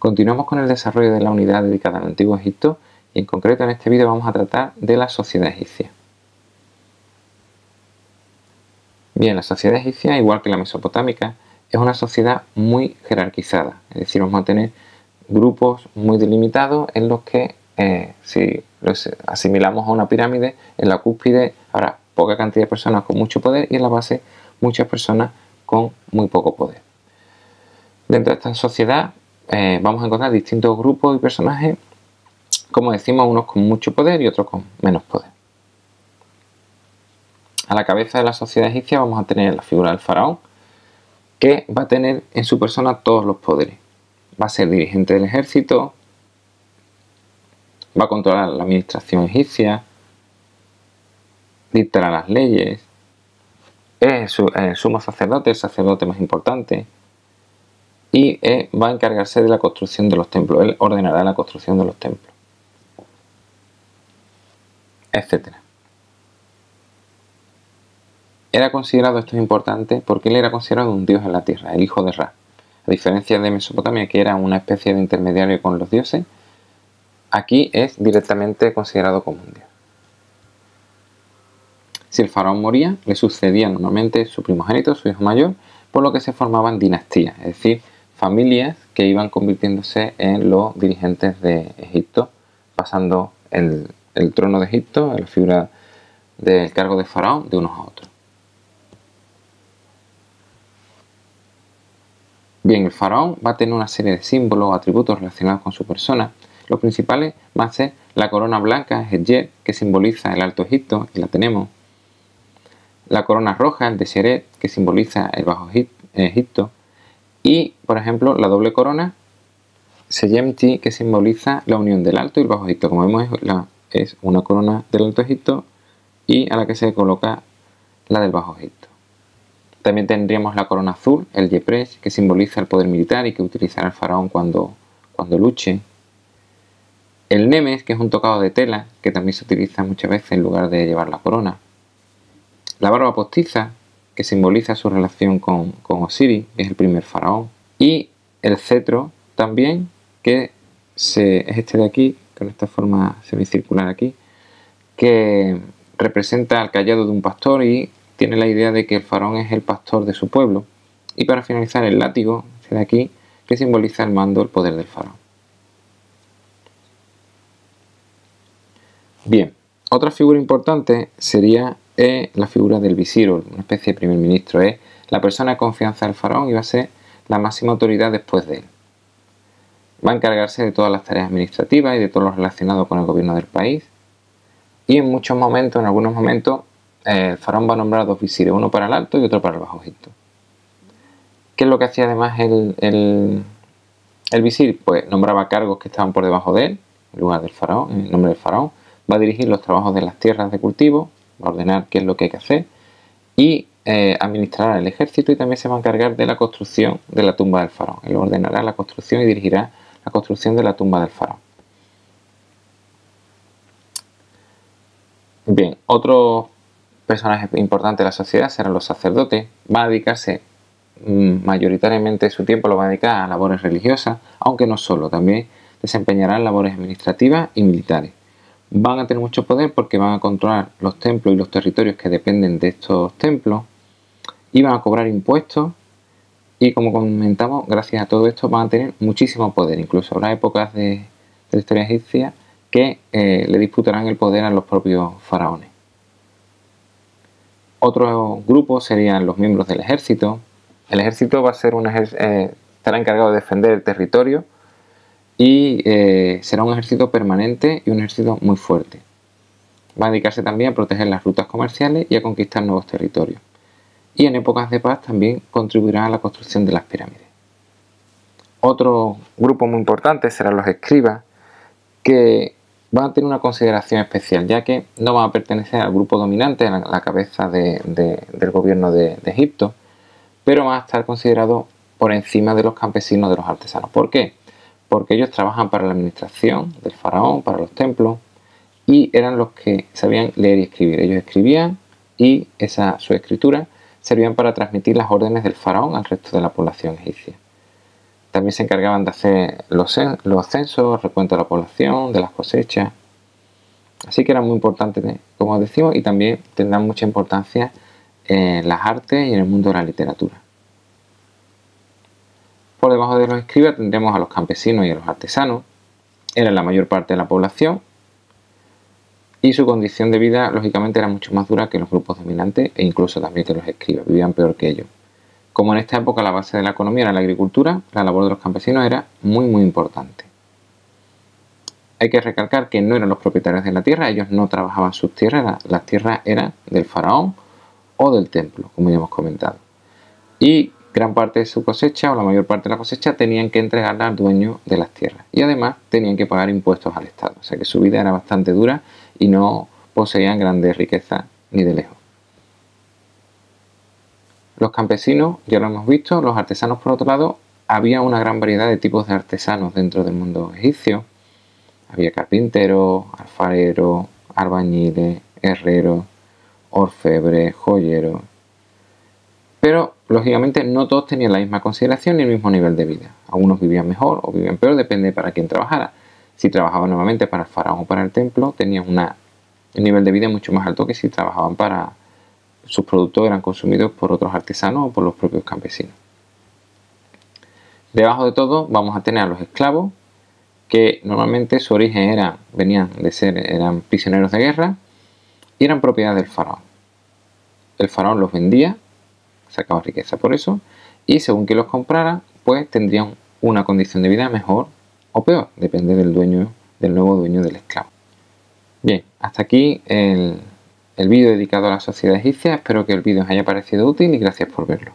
Continuamos con el desarrollo de la unidad dedicada al Antiguo Egipto y en concreto en este vídeo vamos a tratar de la sociedad egipcia. Bien, la sociedad egipcia, igual que la mesopotámica, es una sociedad muy jerarquizada, es decir, vamos a tener grupos muy delimitados en los que si los asimilamos a una pirámide, en la cúspide habrá poca cantidad de personas con mucho poder y en la base muchas personas con muy poco poder. Dentro de esta sociedad vamos a encontrar distintos grupos y personajes, como decimos, unos con mucho poder y otros con menos poder. A la cabeza de la sociedad egipcia vamos a tener la figura del faraón, que va a tener en su persona todos los poderes. Va a ser dirigente del ejército, va a controlar la administración egipcia, dictará las leyes, es el sumo sacerdote, el sacerdote más importante, y va a encargarse de la construcción de los templos. Él ordenará la construcción de los templos, etc. Era considerado, esto es importante, porque él era considerado un dios en la tierra, el hijo de Ra. A diferencia de Mesopotamia, que era una especie de intermediario con los dioses, aquí es directamente considerado como un dios. Si el faraón moría, le sucedía normalmente su primogénito, su hijo mayor, por lo que se formaban dinastías, es decir, familias que iban convirtiéndose en los dirigentes de Egipto, pasando el trono de Egipto, la figura del cargo de faraón, de unos a otros. Bien, el faraón va a tener una serie de símbolos o atributos relacionados con su persona. Los principales van a ser la corona blanca, Hedjet, que simboliza el Alto Egipto, y la tenemos. La corona roja, el Desheret, que simboliza el Bajo Egipto. Y, por ejemplo, la doble corona, Seyemti, que simboliza la unión del Alto y el Bajo Egipto. Como vemos, es una corona del Alto Egipto y a la que se coloca la del Bajo Egipto. También tendríamos la corona azul, el Yepresh, que simboliza el poder militar y que utilizará el faraón cuando luche. El Nemes, que es un tocado de tela, que también se utiliza muchas veces en lugar de llevar la corona. La barba postiza, que simboliza su relación con Osiris, que es el primer faraón. Y el cetro también, que es este de aquí, con esta forma semicircular aquí, que representa al cayado de un pastor y tiene la idea de que el faraón es el pastor de su pueblo. Y para finalizar, el látigo, este de aquí, que simboliza el mando, el poder del faraón. Bien, otra figura importante sería la figura del visir, una especie de primer ministro. Es la persona de confianza del faraón y va a ser la máxima autoridad después de él. Va a encargarse de todas las tareas administrativas y de todo lo relacionado con el gobierno del país. Y en muchos momentos, en algunos momentos, el faraón va a nombrar dos visires, uno para el Alto y otro para el Bajo Egipto. ¿Qué es lo que hacía además el visir? Pues nombraba cargos que estaban por debajo de él, en lugar del faraón, en nombre del faraón. Va a dirigir los trabajos de las tierras de cultivo, va a ordenar qué es lo que hay que hacer y administrará el ejército y también se va a encargar de la construcción de la tumba del faraón. Él ordenará la construcción y dirigirá la construcción de la tumba del faraón. Bien, otro personaje importante de la sociedad serán los sacerdotes. Va a dedicarse mayoritariamente su tiempo, lo va a dedicar a labores religiosas, aunque no solo, también desempeñarán labores administrativas y militares. Van a tener mucho poder porque van a controlar los templos y los territorios que dependen de estos templos y van a cobrar impuestos y, como comentamos, gracias a todo esto van a tener muchísimo poder. Incluso habrá épocas de la historia egipcia que le disputarán el poder a los propios faraones. Otro grupo serían los miembros del ejército. El ejército va a ser estará encargado de defender el territorio y será un ejército permanente y un ejército muy fuerte. Va a dedicarse también a proteger las rutas comerciales y a conquistar nuevos territorios. Y en épocas de paz también contribuirá a la construcción de las pirámides. Otro grupo muy importante serán los escribas, que van a tener una consideración especial, ya que no van a pertenecer al grupo dominante, a la cabeza del gobierno de Egipto, pero van a estar considerados por encima de los campesinos, de los artesanos. ¿Por qué? Porque ellos trabajan para la administración del faraón, para los templos, y eran los que sabían leer y escribir. Ellos escribían y su escritura servían para transmitir las órdenes del faraón al resto de la población egipcia. También se encargaban de hacer los censos, el recuento de la población, de las cosechas. Así que eran muy importantes, como decimos, y también tendrán mucha importancia en las artes y en el mundo de la literatura. Por debajo de los escribas tendremos a los campesinos y a los artesanos. Eran la mayor parte de la población y su condición de vida, lógicamente, era mucho más dura que los grupos dominantes e incluso también que los escribas, vivían peor que ellos. Como en esta época la base de la economía era la agricultura, la labor de los campesinos era muy importante. Hay que recalcar que no eran los propietarios de la tierra, ellos no trabajaban sus tierras, las tierras eran del faraón o del templo, como ya hemos comentado. Y gran parte de su cosecha, o la mayor parte de la cosecha, tenían que entregarla al dueño de las tierras. Y además tenían que pagar impuestos al Estado. O sea que su vida era bastante dura y no poseían grandes riquezas ni de lejos. Los campesinos, ya lo hemos visto, los artesanos por otro lado, había una gran variedad de tipos de artesanos dentro del mundo egipcio. Había carpinteros, alfareros, albañiles, herreros, orfebres, joyeros. Pero, lógicamente, no todos tenían la misma consideración ni el mismo nivel de vida. Algunos vivían mejor o vivían peor, depende para quién trabajara. Si trabajaban nuevamente para el faraón o para el templo, tenían un nivel de vida mucho más alto que si trabajaban para sus productos eran consumidos por otros artesanos o por los propios campesinos. Debajo de todo vamos a tener a los esclavos, que normalmente su origen eran prisioneros de guerra y eran propiedad del faraón. El faraón los vendía, sacaba riqueza por eso, y según quien los comprara, pues tendrían una condición de vida mejor o peor, depende del nuevo dueño del esclavo. Bien, hasta aquí el vídeo dedicado a la sociedad egipcia. Espero que el vídeo os haya parecido útil y gracias por verlo.